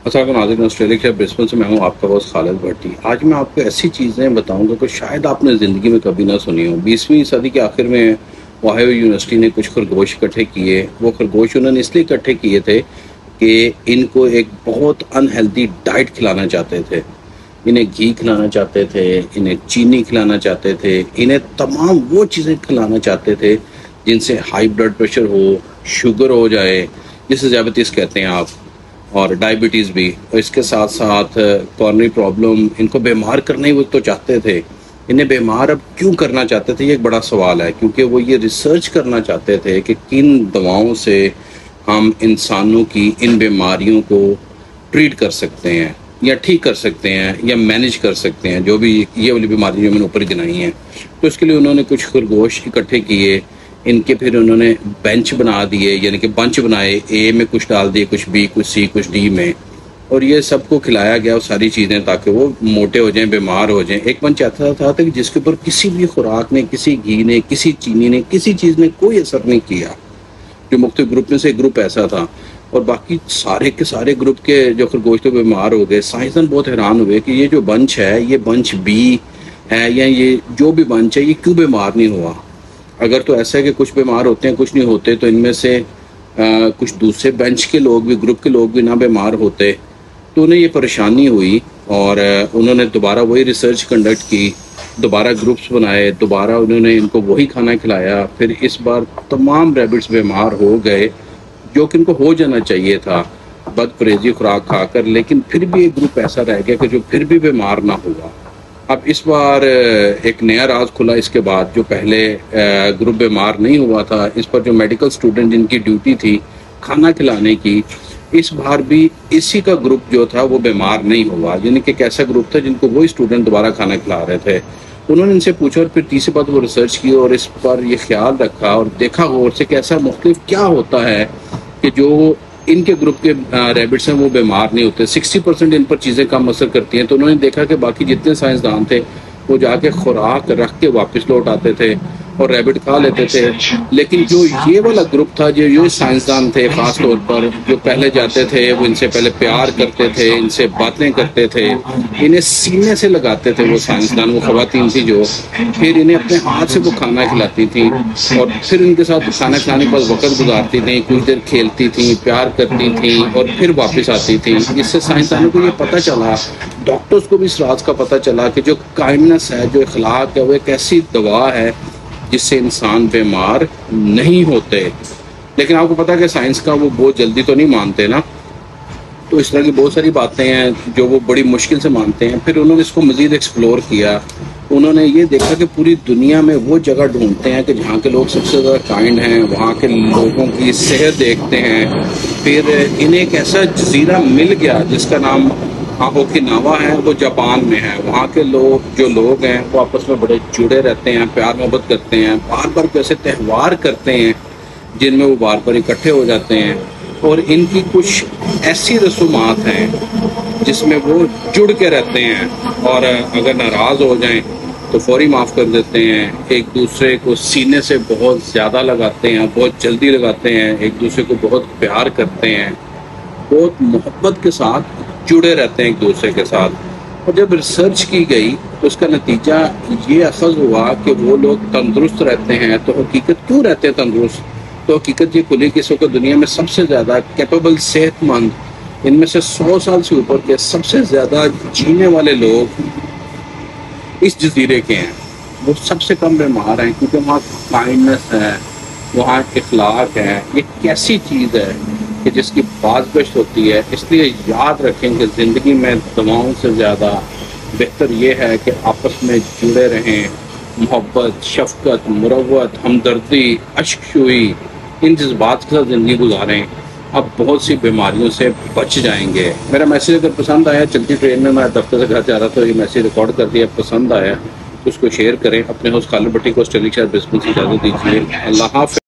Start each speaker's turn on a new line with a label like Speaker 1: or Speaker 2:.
Speaker 1: السلام علیکم، آسٹریلیا کے برسبن سے میں ہوں آپ کا ہوسٹ خالد بھٹی۔ آج میں آپ کو ایسی چیزیں بتاؤں گا کہ شاید آپ نے زندگی میں کبھی نہ سنی ہو۔ 20ویں صدی کے آخر میں اوہیو یونیورسٹی نے کچھ خرگوش اکٹھے کیے۔ وہ خرگوش انہوں نے اس لیے اکٹھے کیے تھے کہ ان کو ایک بہت انہیلدی ڈائٹ کھلانا چاہتے تھے۔ انہیں گھی کھلانا چاہتے تھے، انہیں چینی کھلانا چاہتے تھے، انہیں تمام وہ چیزیں کھلانا چاہتے تھے جن سے ہائی بلڈ پریشر ہو، شوگر ہو جائے جسے ذیابیطس کہتے ہیں آپ، اور ڈائبٹیز بھی، اور اس کے ساتھ ساتھ کورنری پرابلم۔ ان کو بیمار کرنا ہی وہ تو چاہتے تھے۔ انہیں بیمار اب کیوں کرنا چاہتے تھے، یہ ایک بڑا سوال ہے، کیونکہ وہ یہ ریسرچ کرنا چاہتے تھے کہ کن دواؤں سے ہم انسانوں کی ان بیماریوں کو ٹریٹ کر سکتے ہیں یا ٹھیک کر سکتے ہیں یا مینیج کر سکتے ہیں، جو بھی یہ والی بیماری جو میں نے اوپر گنائی ہیں۔ تو اس کے لیے انہوں نے کچھ خرگوش اکٹھے کیے، ان کے پھر انہوں نے بینچ بنا دیے، یعنی کہ بنچ بنائے، اے میں کچھ ڈال دیے، کچھ بی، کچھ سی، کچھ ڈی میں، اور یہ سب کو کھلایا گیا وہ ساری چیزیں تاکہ وہ موٹے ہو جائیں، بیمار ہو جائیں۔ ایک بنچ ایسا تھا کہ جس کے اوپر کسی بھی خوراک نے، کسی گھی نے، کسی چینی نے، کسی چیز نے کوئی اثر نہیں کیا۔ جو مختلف گروپ میں سے ایک گروپ ایسا تھا، اور باقی سارے کے سارے گروپ کے جو خرگوش تو بیمار ہو گئے۔ سائنسدان بہت حیران ہوئے کہ یہ جو بنچ ہے، یہ بنچ بی ہے یا یہ جو بھی بنچ ہے، یہ کیوں بیمار نہیں ہوا؟ اگر تو ایسا ہے کہ کچھ بیمار ہوتے ہیں کچھ نہیں ہوتے، تو ان میں سے کچھ دوسرے بینچ کے لوگ بھی، گروپ کے لوگ بھی نہ بیمار ہوتے، تو انہیں یہ پریشانی ہوئی، اور انہوں نے دوبارہ وہی ریسرچ کنڈکٹ کی، دوبارہ گروپس بنائے، دوبارہ انہوں نے ان کو وہی کھانا کھلایا۔ پھر اس بار تمام ریبٹس بیمار ہو گئے، جو کہ ان کو ہو جانا چاہیے تھا بد پرہیزی خوراک کھا کر، لیکن پھر بھی ایک گروپ ایسا رہ گیا کہ جو پھر بھی بیمار نہ ہوا۔ اب اس بار ایک نیا راز کھلا اس کے بعد، جو پہلے گروپ بیمار نہیں ہوا تھا، اس پر جو میڈیکل سٹوڈنٹ جن کی ڈیوٹی تھی کھانا کھلانے کی، اس بار بھی اسی کا گروپ جو تھا وہ بیمار نہیں ہوا، یعنی کہ ایک ایسا گروپ تھا جن کو وہی سٹوڈنٹ دوبارہ کھانا کھلا رہے تھے۔ انہوں نے ان سے پوچھا، اور پھر تیسری بات وہ ریسرچ کی اور اس پر یہ خیال رکھا اور دیکھا غور سے کہ ایسا مختلف کیا ہوتا ہے کہ جو ان کے گروپ کے ریبٹس ہیں وہ بیمار نہیں ہوتے۔ 60% ان پر چیزیں کم اثر کرتی ہیں۔ تو انہوں نے دیکھا کہ باقی جتنے سائنسدان تھے وہ جا کے خوراک رکھ کے واپس لوٹ آتے تھے اور ریبٹ کھا لیتے تھے، لیکن جو یہ والا گروپ تھا، جو یہ سائنسدان تھے خاص طور پر، جو پہلے جاتے تھے، وہ ان سے پہلے پیار کرتے تھے، ان سے باتیں کرتے تھے، انہیں سینے سے لگاتے تھے، وہ سائنسدان، وہ خواتین تھی جو پھر انہیں اپنے ہاتھ سے وہ کھانا کھلاتی تھیں، اور پھر ان کے ساتھ کھانا کھلانے کے بعد وقت گزارتی تھیں، کچھ دیر کھیلتی تھیں، پیار کرتی تھیں، اور پھر واپس آتی تھیں۔ اس سے سائنسدانوں کو یہ پتہ چلا، ڈاکٹرز کو بھی اس راز کا پتہ چلا کہ جو کائنڈنس ہے، جو اخلاق ہے، وہ ایک ایسی دوا ہے جس سے انسان بیمار نہیں ہوتے۔ لیکن آپ کو پتہ ہے کہ سائنس کا وہ بہت جلدی تو نہیں مانتے نا، تو اس طرح کی بہت ساری باتیں ہیں جو وہ بڑی مشکل سے مانتے ہیں۔ پھر انہوں نے اس کو مزید ایکسپلور کیا، انہوں نے یہ دیکھا کہ پوری دنیا میں وہ جگہ ڈھونڈتے ہیں کہ جہاں کے لوگ سب سے زیادہ کائنڈ ہیں، وہاں کے لوگوں کی صحت دیکھتے ہیں۔ پھر انہیں ایک ایسا جزیرہ مل گیا جس کا نام اوکیناوا ہے، وہ جاپان میں ہے۔ وہاں کے جو لوگ ہیں وہ آپس میں بڑے جڑے رہتے ہیں، پیار محبت کرتے ہیں، بار بار ایسے تہوار کرتے ہیں جن میں وہ بار بار اکٹھے ہو جاتے ہیں، اور ان کی کچھ ایسی رسومات ہیں جس میں وہ جڑ کے رہتے ہیں، اور اگر ناراض ہو جائیں تو فوری معاف کر دیتے ہیں، ایک دوسرے کو سینے سے بہت زیادہ لگاتے ہیں، بہت جلدی لگاتے ہیں، ایک دوسرے کو بہت پیار کرتے ہیں، بہت محبت کے ساتھ جڑے رہتے ہیں ایک دوسرے کے ساتھ۔ اور جب ریسرچ کی گئی تو اس کا نتیجہ یہ اخذ ہوا کہ وہ لوگ تندرست رہتے ہیں۔ تو حقیقت کیوں رہتے ہیں تندرست؟ تو حقیقت یہ کھلی کہ اس وقت دنیا میں سب سے زیادہ کیپیبل، صحت مند، ان میں سے 100 سال سے اوپر کے سب سے زیادہ جینے والے لوگ اس جزیرے کے ہیں، وہ سب سے کم بیمار ہیں، کیونکہ وہاں کائنڈنس ہے، وہاں اخلاق ہے۔ یہ کیسی چیز ہے کہ جس کی بازگشت ہوتی ہے۔ اس لیے یاد رکھیں کہ زندگی میں دواؤں سے زیادہ بہتر یہ ہے کہ آپس میں جڑے رہیں، محبت، شفقت، مروت، ہمدردی، اشک شوئی، ان جذبات کے ساتھ زندگی گزاریں، اب بہت سی بیماریوں سے بچ جائیں گے۔ میرا میسیج اگر پسند آیا، چلتی ٹرین میں دفتر سے گھر جا رہا تھا، یہ میسیج ریکارڈ کر دیا، پسند آیا تو اس کو شیئر کریں۔ اپنے ہوسٹ خالد بھٹی کو آسٹریلیا کے شہر برسبن سے اجازت دیجیے۔ اللہ حافظ۔